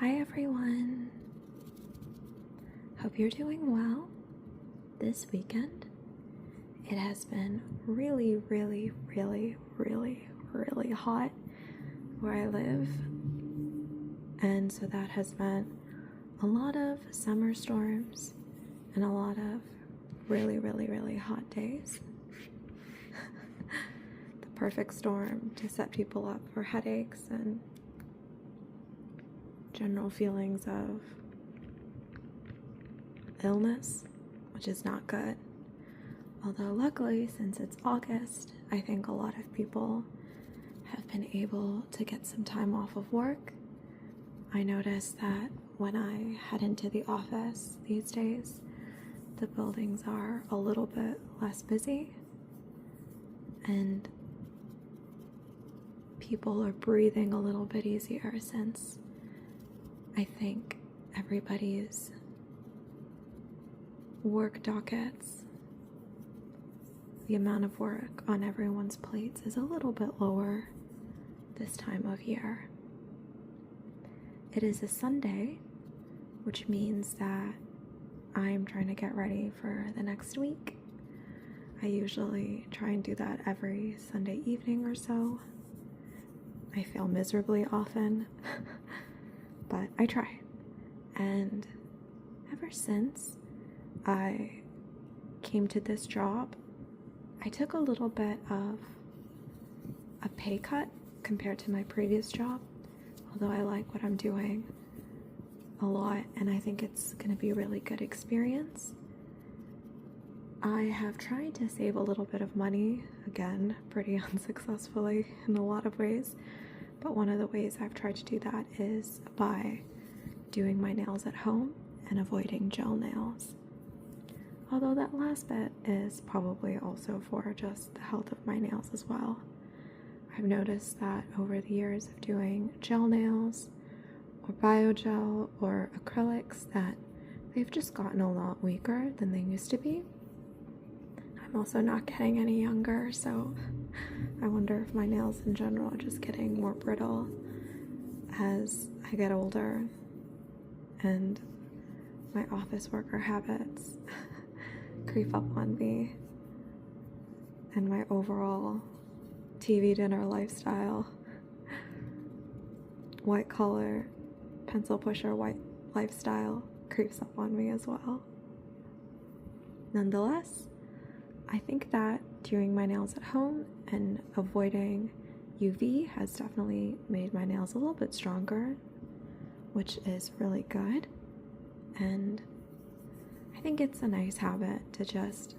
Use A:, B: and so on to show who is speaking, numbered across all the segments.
A: Hi everyone. Hope you're doing well this weekend. It has been really hot where I live, and so that has meant a lot of summer storms and a lot of really hot days. The perfect storm to set people up for headaches and general feelings of illness, which is not good. Although luckily, since it's August, I think a lot of people have been able to get some time off of work. I notice that when I head into the office these days, the buildings are a little bit less busy and people are breathing a little bit easier, since I think everybody's work dockets, the amount of work on everyone's plates is a little bit lower this time of year. It is a Sunday, which means that I'm trying to get ready for the next week. I usually try and do that every Sunday evening or so. I fail miserably often, but I try. And ever since I came to this job, I took a little bit of a pay cut compared to my previous job, although I like what I'm doing a lot and I think it's going to be a really good experience. I have tried to save a little bit of money, again, pretty unsuccessfully in a lot of ways, but one of the ways I've tried to do that is by doing my nails at home and avoiding gel nails. Although that last bit is probably also for just the health of my nails as well. I've noticed that over the years of doing gel nails or biogel or acrylics that they've just gotten a lot weaker than they used to be. I'm also not getting any younger, so I wonder if my nails in general are just getting more brittle as I get older and my office worker habits creep up on me and my overall TV dinner lifestyle, white collar, pencil pusher white lifestyle creeps up on me as well. Nonetheless, I think that doing my nails at home and avoiding UV has definitely made my nails a little bit stronger, which is really good. And I think it's a nice habit to just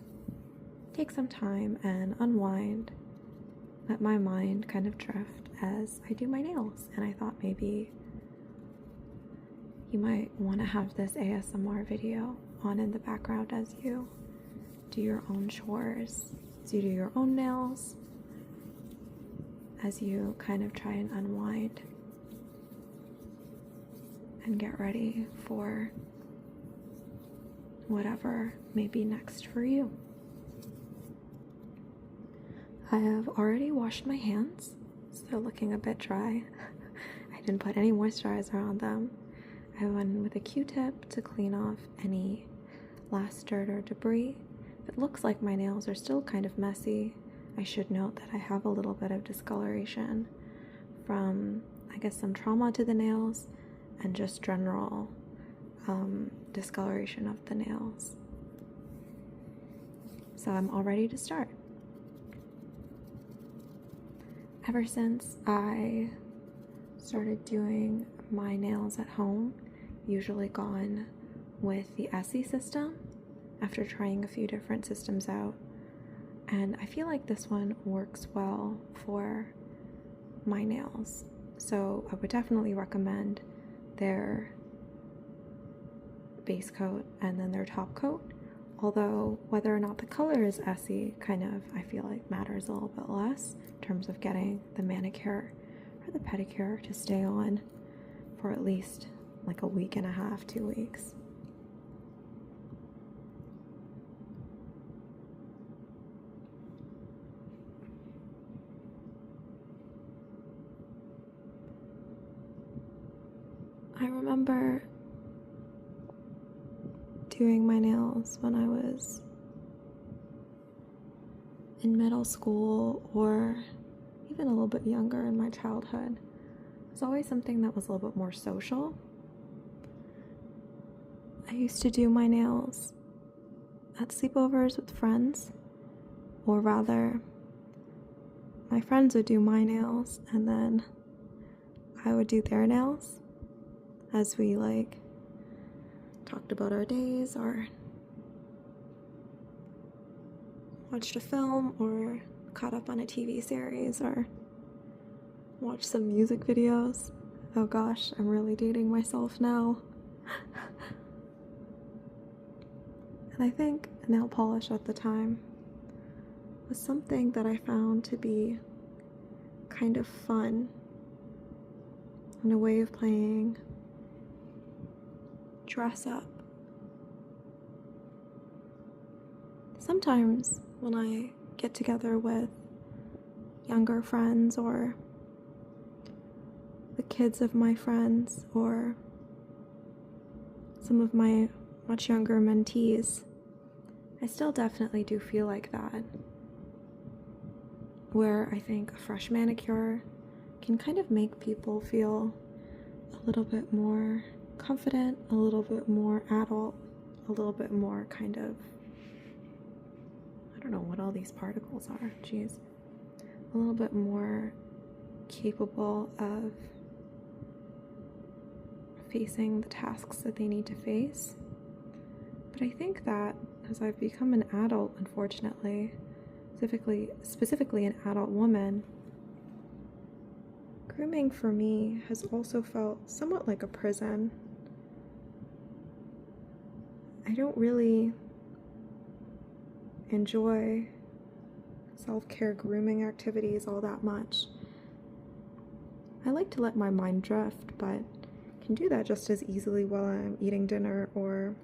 A: take some time and unwind, let my mind kind of drift as I do my nails. And I thought maybe you might want to have this ASMR video on in the background as you do your own chores, as you do your own nails, as you kind of try and unwind and get ready for whatever may be next for you. I have already washed my hands, so they're looking a bit dry. I didn't put any moisturizer on them. I went in with a Q-tip to clean off any last dirt or debris. If it looks like my nails are still kind of messy, I should note that I have a little bit of discoloration from, I guess, some trauma to the nails and just general discoloration of the nails. So I'm all ready to start. Ever since I started doing my nails at home, usually gone with the Essie system after trying a few different systems out, and I feel like this one works well for my nails, so I would definitely recommend their base coat and then their top coat. Although whether or not the color is Essie kind of, I feel like, matters a little bit less in terms of getting the manicure or the pedicure to stay on for at least like a week and a half, 2 weeks. remember doing my nails when I was in middle school or even a little bit younger in my childhood. It was always something that was a little bit more social. I used to do my nails at sleepovers with friends, or rather, my friends would do my nails and then I would do their nails as we talked about our days or watched a film or caught up on a TV series or watched some music videos. Oh gosh, I'm really dating myself now. And I think nail polish at the time was something that I found to be kind of fun and a way of playing dress up. Sometimes when I get together with younger friends or the kids of my friends or some of my much younger mentees, I still definitely do feel like that, where I think a fresh manicure can kind of make people feel a little bit more confident, a little bit more adult, a little bit more kind of, I don't know what all these particles are, geez, a little bit more capable of facing the tasks that they need to face. But I think that as I've become an adult, unfortunately, specifically an adult woman, grooming for me has also felt somewhat like a prison. I don't really enjoy self-care grooming activities all that much. I like to let my mind drift, but can do that just as easily while I'm eating dinner or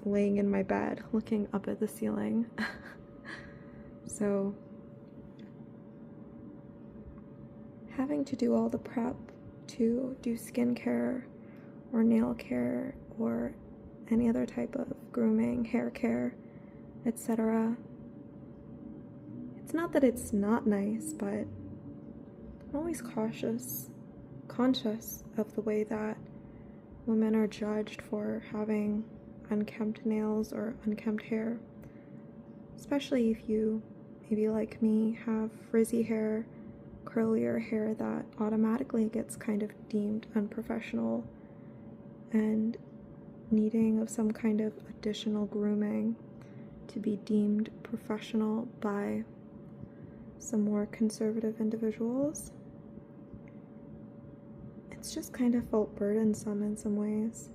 A: laying in my bed looking up at the ceiling. So having to do all the prep to do skincare or nail care or any other type of grooming, hair care, etc. It's not that it's not nice, but I'm always conscious of the way that women are judged for having unkempt nails or unkempt hair, especially if you, maybe like me, have frizzy hair, curlier hair that automatically gets kind of deemed unprofessional and needing of some kind of additional grooming to be deemed professional by some more conservative individuals. It's just kind of felt burdensome in some ways.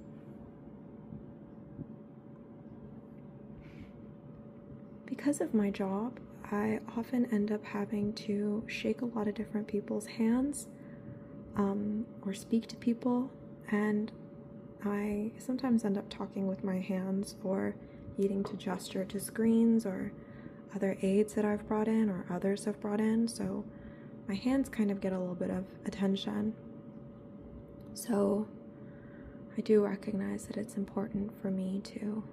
A: Because of my job, I often end up having to shake a lot of different people's hands or speak to people, and I sometimes end up talking with my hands or needing to gesture to screens or other aids that I've brought in or others have brought in, so my hands kind of get a little bit of attention. So I do recognize that it's important for me to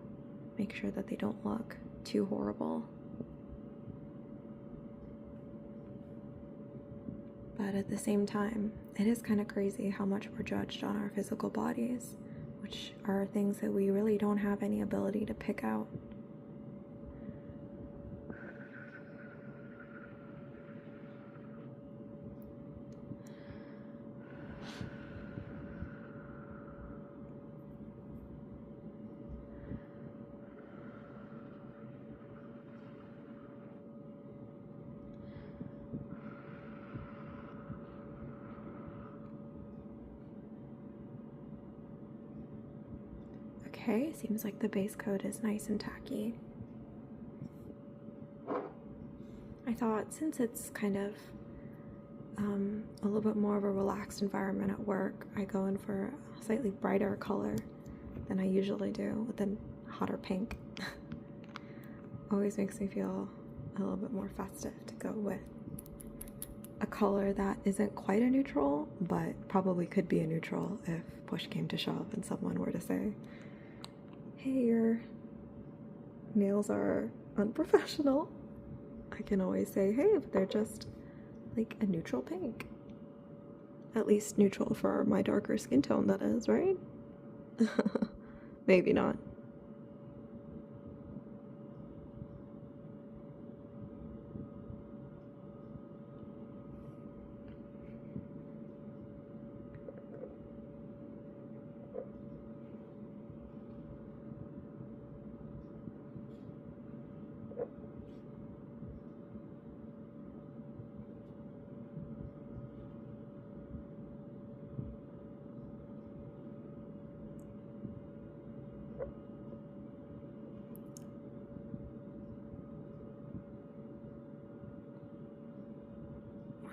A: make sure that they don't look too horrible. But at the same time, it is kind of crazy how much we're judged on our physical bodies, which are things that we really don't have any ability to pick out. Okay, seems like the base coat is nice and tacky. I thought since it's kind of a little bit more of a relaxed environment at work, I go in for a slightly brighter color than I usually do with a hotter pink. Always makes me feel a little bit more festive to go with. a color that isn't quite a neutral, but probably could be a neutral if push came to shove and someone were to say, hey, your nails are unprofessional. I can always say, hey, but they're just like a neutral pink. At least neutral for my darker skin tone, that is, right? Maybe not.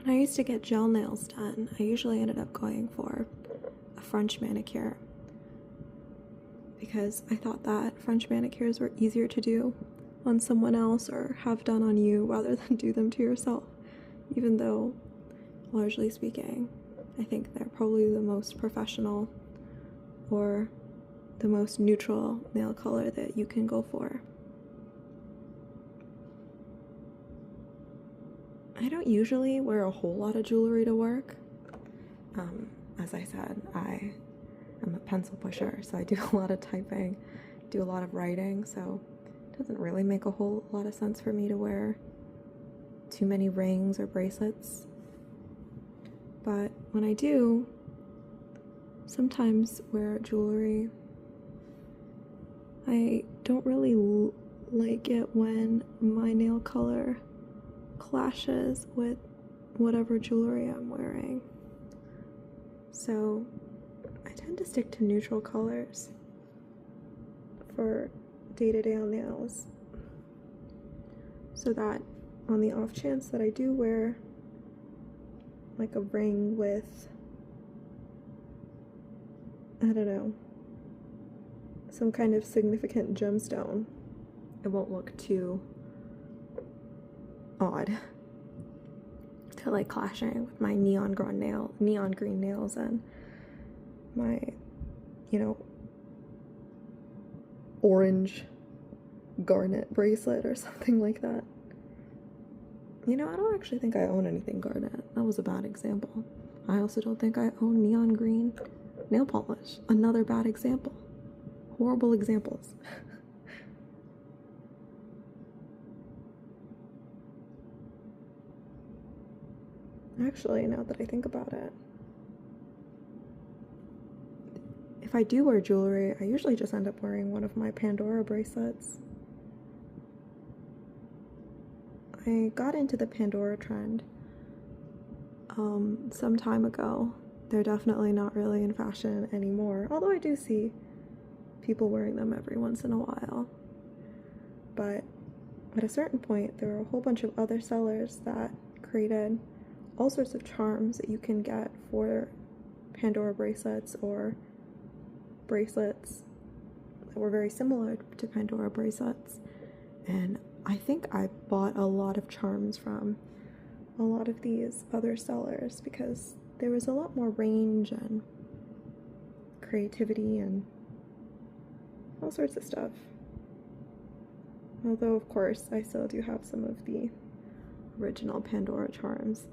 A: When I used to get gel nails done, I usually ended up going for a French manicure because I thought that French manicures were easier to do on someone else or have done on you rather than do them to yourself, even though, largely speaking, I think they're probably the most professional or the most neutral nail color that you can go for. I don't usually wear a whole lot of jewelry to work. As I said, I am a pencil pusher, so I do a lot of typing, do a lot of writing, so it doesn't really make a whole lot of sense for me to wear too many rings or bracelets. But when I do sometimes wear jewelry, I don't really like it when my nail color clashes with whatever jewelry I'm wearing. So I tend to stick to neutral colors for day-to-day nails, so that on the off chance that I do wear like a ring with, I don't know, some kind of significant gemstone, it won't look too odd to like clashing with my neon green nails and my, orange garnet bracelet or something like that. I don't actually think I own anything garnet. That was a bad example. I also don't think I own neon green nail polish. Another bad example. Horrible examples. Actually, now that I think about it, if I do wear jewelry, I usually just end up wearing one of my Pandora bracelets. I got into the Pandora trend some time ago. They're definitely not really in fashion anymore, although I do see people wearing them every once in a while. But at a certain point, there were a whole bunch of other sellers that created all sorts of charms that you can get for Pandora bracelets or bracelets that were very similar to Pandora bracelets. And I think I bought a lot of charms from a lot of these other sellers because there was a lot more range and creativity and all sorts of stuff. Although, of course, I still do have some of the original Pandora charms.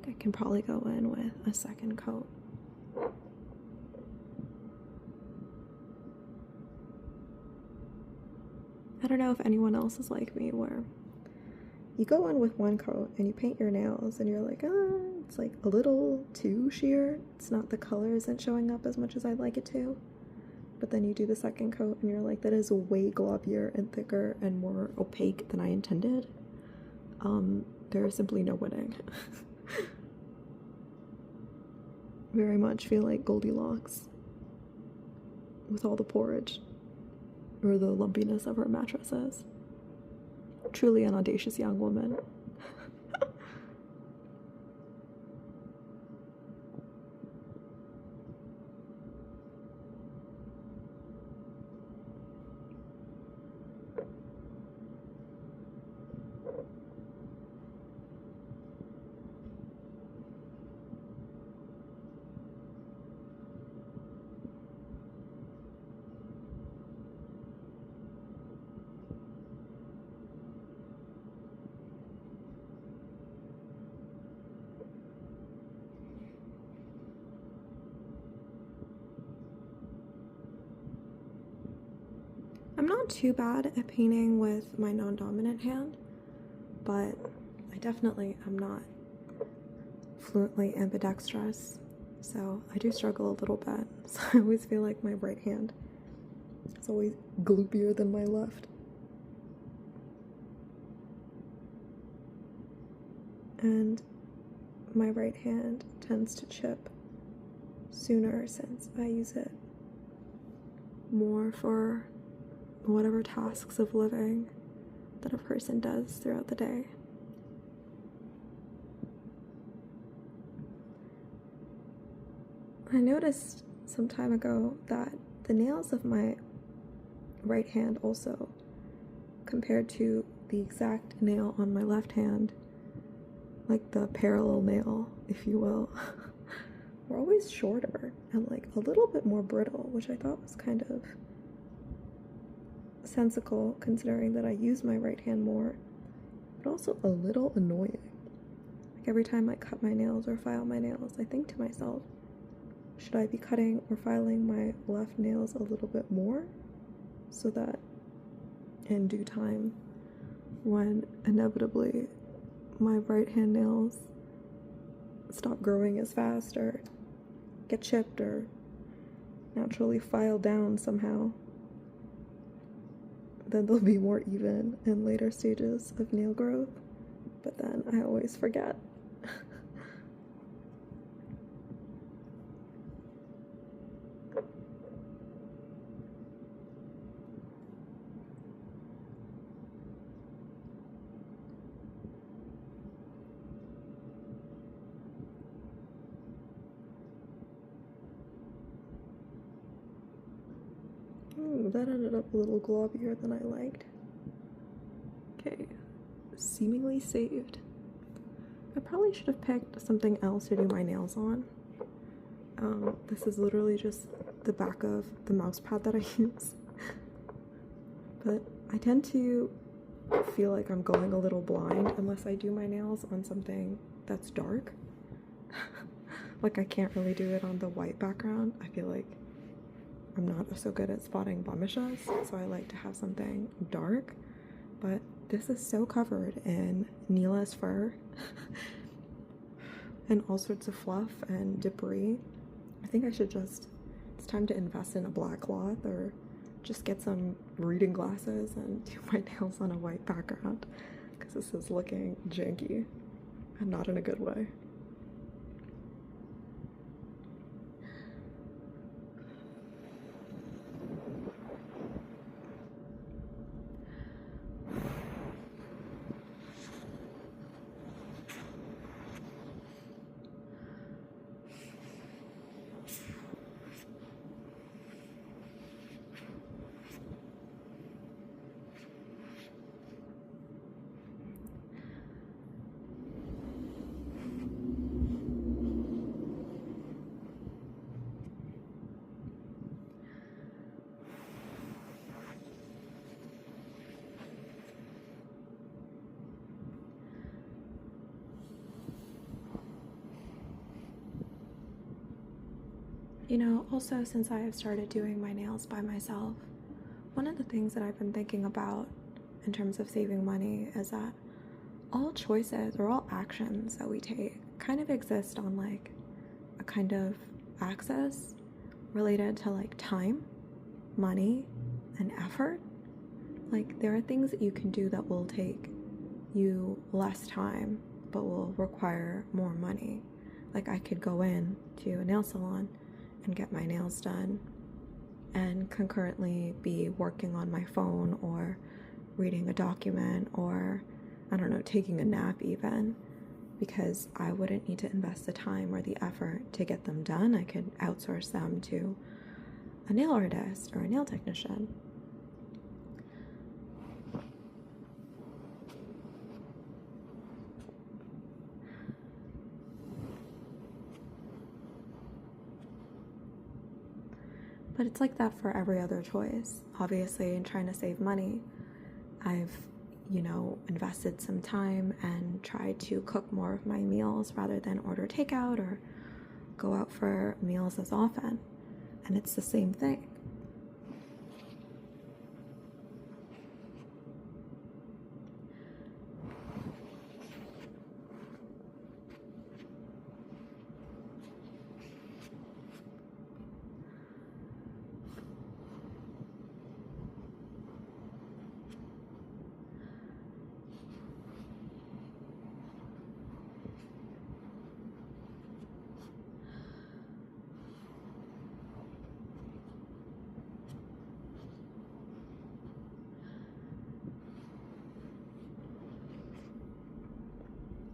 A: think I can probably go in with a second coat. I don't know if anyone else is like me where you go in with one coat and you paint your nails and you're like, it's like a little too sheer. It's not, the color isn't showing up as much as I'd like it to. But then you do the second coat and you're like, that is way globbier and thicker and more opaque than I intended. There's simply no winning. Very much feel like Goldilocks with all the porridge or the lumpiness of her mattresses. Truly an audacious young woman. I'm not too bad at painting with my non-dominant hand, but I definitely am not fluently ambidextrous, so I do struggle a little bit. So I always feel like my right hand is always gloopier than my left. And my right hand tends to chip sooner since I use it more for whatever tasks of living that a person does throughout the day. I noticed some time ago that the nails of my right hand also, compared to the exact nail on my left hand, like the parallel nail, if you will, were always shorter and like a little bit more brittle, which I thought was kind of sensical considering that I use my right hand more, but also a little annoying. Like every time I cut my nails or file my nails, I think to myself, should I be cutting or filing my left nails a little bit more so that in due time, when inevitably my right hand nails stop growing as fast or get chipped or naturally file down somehow, then they'll be more even in later stages of nail growth. But then I always forget. That ended up a little globbier than I liked. Okay, seemingly saved. I probably should have picked something else to do my nails on. This is literally just the back of the mouse pad that I use. But I tend to feel like I'm going a little blind unless I do my nails on something that's dark. Like I can't really do it on the white background. I feel like I'm not so good at spotting blemishes, so I like to have something dark. But this is so covered in Neela's fur and all sorts of fluff and debris. I think I should just, it's time to invest in a black cloth or just get some reading glasses and do my nails on a white background, because this is looking janky and not in a good way. You know, also since I have started doing my nails by myself, one of the things that I've been thinking about in terms of saving money is that all choices or all actions that we take kind of exist on like a kind of axis related to like time, money, and effort. Like there are things that you can do that will take you less time but will require more money. Like I could go in to a nail salon and get my nails done and concurrently be working on my phone or reading a document or, I don't know, taking a nap even, because I wouldn't need to invest the time or the effort to get them done. I could outsource them to a nail artist or a nail technician. But it's like that for every other choice. Obviously, in trying to save money, I've, invested some time and tried to cook more of my meals rather than order takeout or go out for meals as often. And it's the same thing.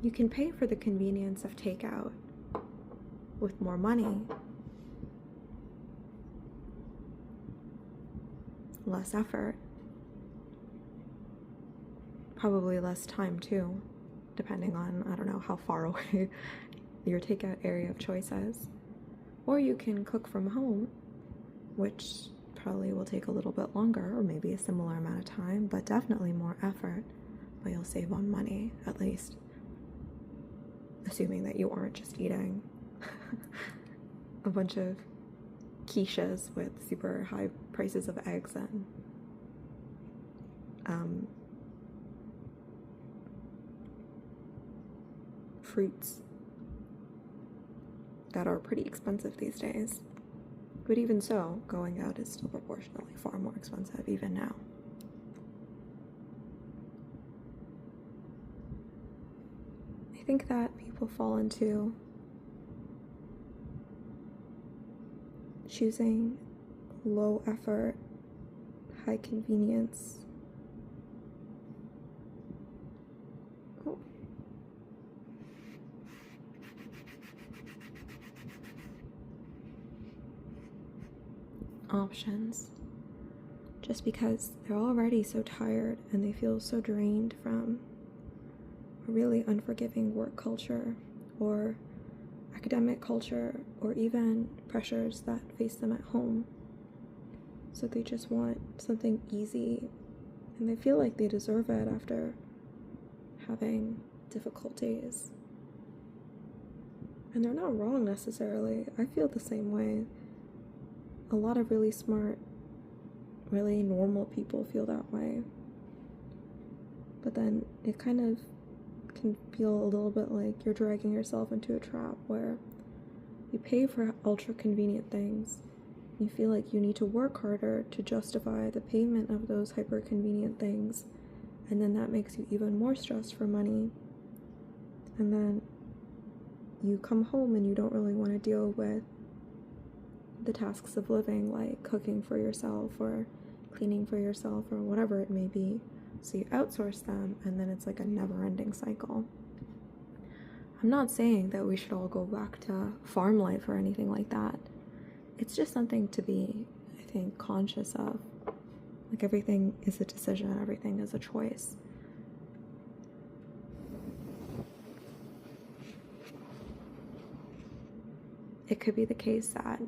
A: You can pay for the convenience of takeout with more money, less effort, probably less time too, depending on, I don't know, how far away your takeout area of choice is. Or you can cook from home, which probably will take a little bit longer or maybe a similar amount of time, but definitely more effort, but you'll save on money, at least. Assuming that you aren't just eating a bunch of quiches with super high prices of eggs and fruits that are pretty expensive these days. But even so, going out is still proportionally far more expensive even now. I think that people fall into choosing low effort, high convenience. Options just because they're already so tired and they feel so drained from a really unforgiving work culture or academic culture or even pressures that face them at home. So they just want something easy and they feel like they deserve it after having difficult days. And they're not wrong necessarily. I feel the same way. A lot of really smart, really normal people feel that way. But then it kind of can feel a little bit like you're dragging yourself into a trap where you pay for ultra convenient things. You feel like you need to work harder to justify the payment of those hyper convenient things. And then that makes you even more stressed for money. And then you come home and you don't really want to deal with the tasks of living, like cooking for yourself or cleaning for yourself or whatever it may be. So you outsource them, and then it's like a never-ending cycle. I'm not saying that we should all go back to farm life or anything like that. It's just something to be, I think, conscious of. Like everything is a decision, everything is a choice. It could be the case that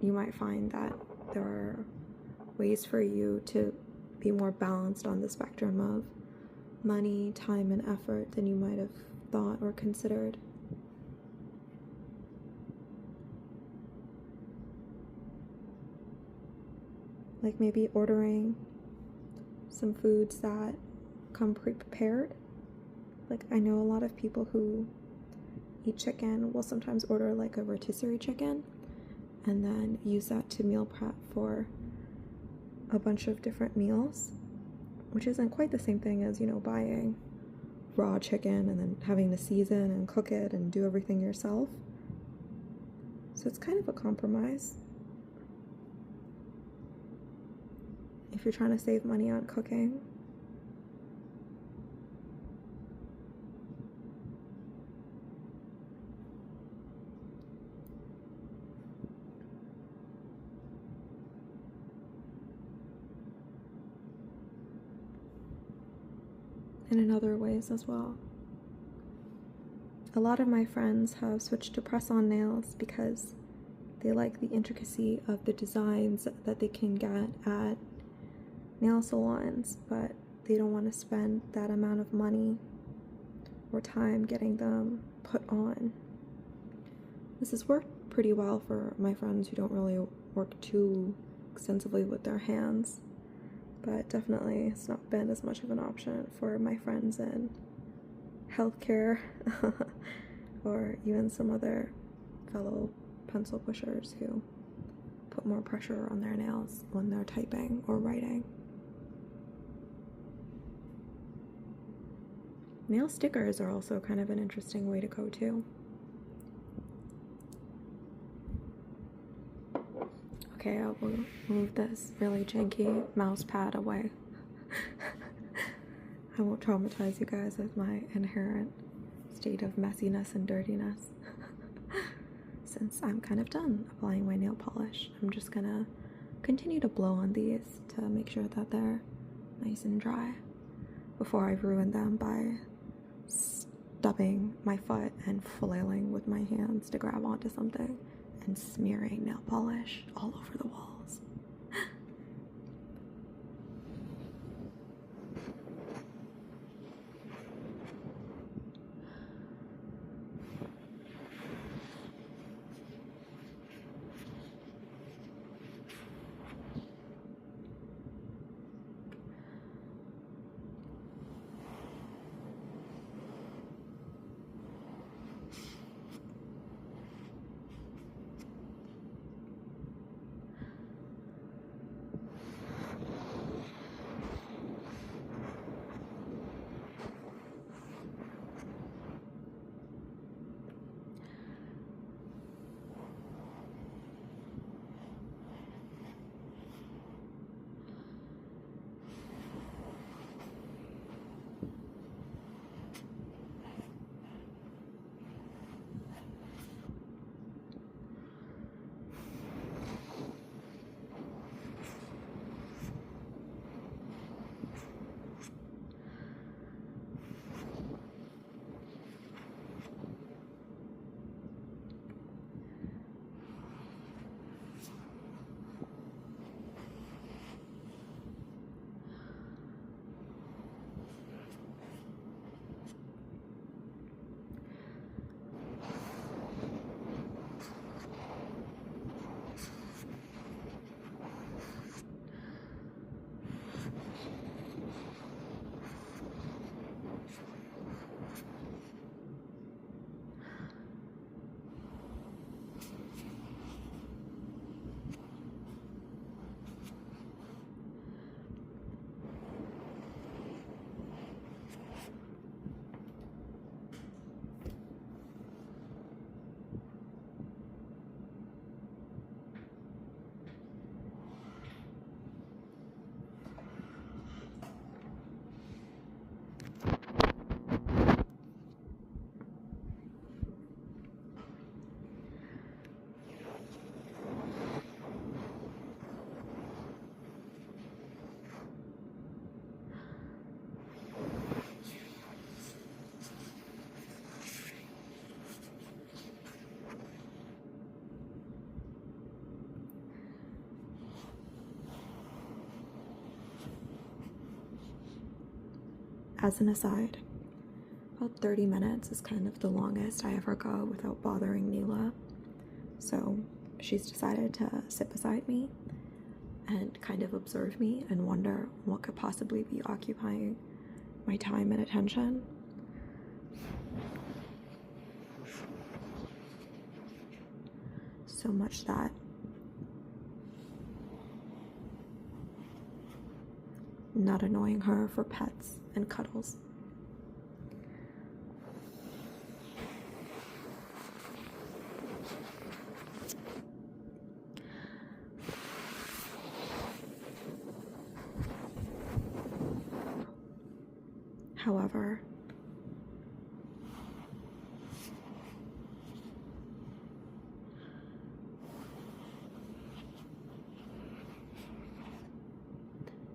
A: you might find that there are ways for you to be more balanced on the spectrum of money, time, and effort than you might have thought or considered. like maybe ordering some foods that come pre-prepared. Like I know a lot of people who eat chicken will sometimes order like a rotisserie chicken and then use that to meal prep for a bunch of different meals, which isn't quite the same thing as, you know, buying raw chicken and then having to season and cook it and do everything yourself. So it's kind of a compromise if you're trying to save money on cooking. And in other ways as well. A lot of my friends have switched to press-on nails because they like the intricacy of the designs that they can get at nail salons, but they don't want to spend that amount of money or time getting them put on. This has worked pretty well for my friends who don't really work too extensively with their hands, but definitely it's not been as much of an option for my friends in healthcare or even some other fellow pencil pushers who put more pressure on their nails when they're typing or writing. Nail stickers are also kind of an interesting way to go too. Okay, I will move this really janky mouse pad away. I won't traumatize you guys with my inherent state of messiness and dirtiness. Since I'm kind of done applying my nail polish, I'm just gonna continue to blow on these to make sure that they're nice and dry before I ruin them by stubbing my foot and flailing with my hands to grab onto something and smearing nail polish all over the walls. As an aside, about 30 minutes is kind of the longest I ever go without bothering Neela. So she's decided to sit beside me and kind of observe me and wonder what could possibly be occupying my time and attention. So much that not annoying her for pets and cuddles. However,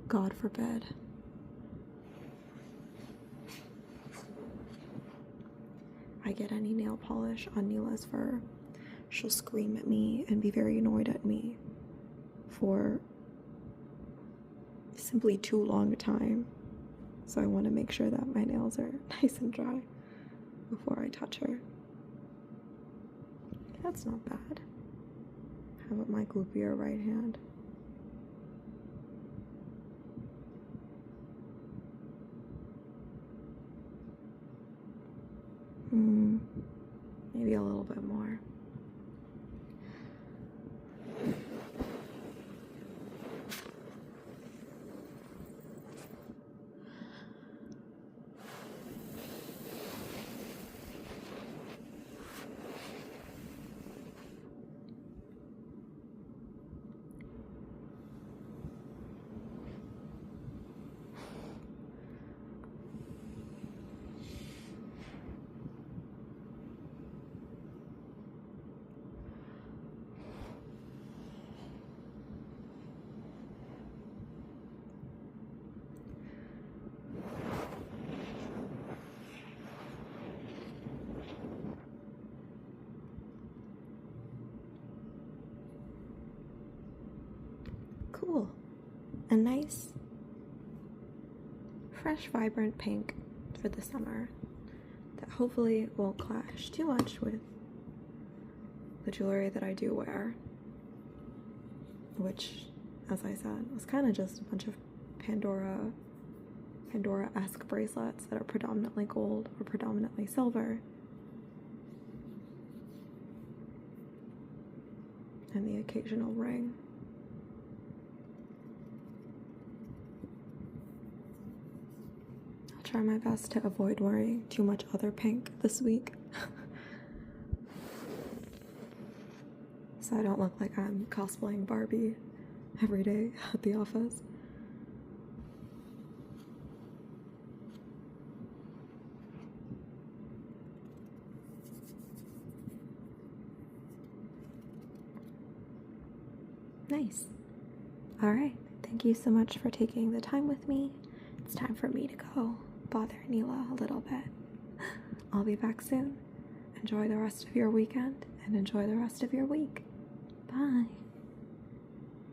A: God forbid, I get any nail polish on Neela's fur, she'll scream at me and be very annoyed at me for simply too long a time. So I want to make sure that my nails are nice and dry before I touch her. That's not bad. How about my gloopier right hand? Maybe a little bit more. Cool. A nice, fresh, vibrant pink for the summer that hopefully won't clash too much with the jewelry that I do wear, which, as I said, was kind of just a bunch of Pandora-esque bracelets that are predominantly gold or predominantly silver, and the occasional ring. I'll try my best to avoid wearing too much other pink this week so I don't look like I'm cosplaying Barbie every day at the office. Nice. Alright, thank you so much for taking the time with me. It's time for me to go bother Neela a little bit. I'll be back soon. Enjoy the rest of your weekend and enjoy the rest of your week. Bye.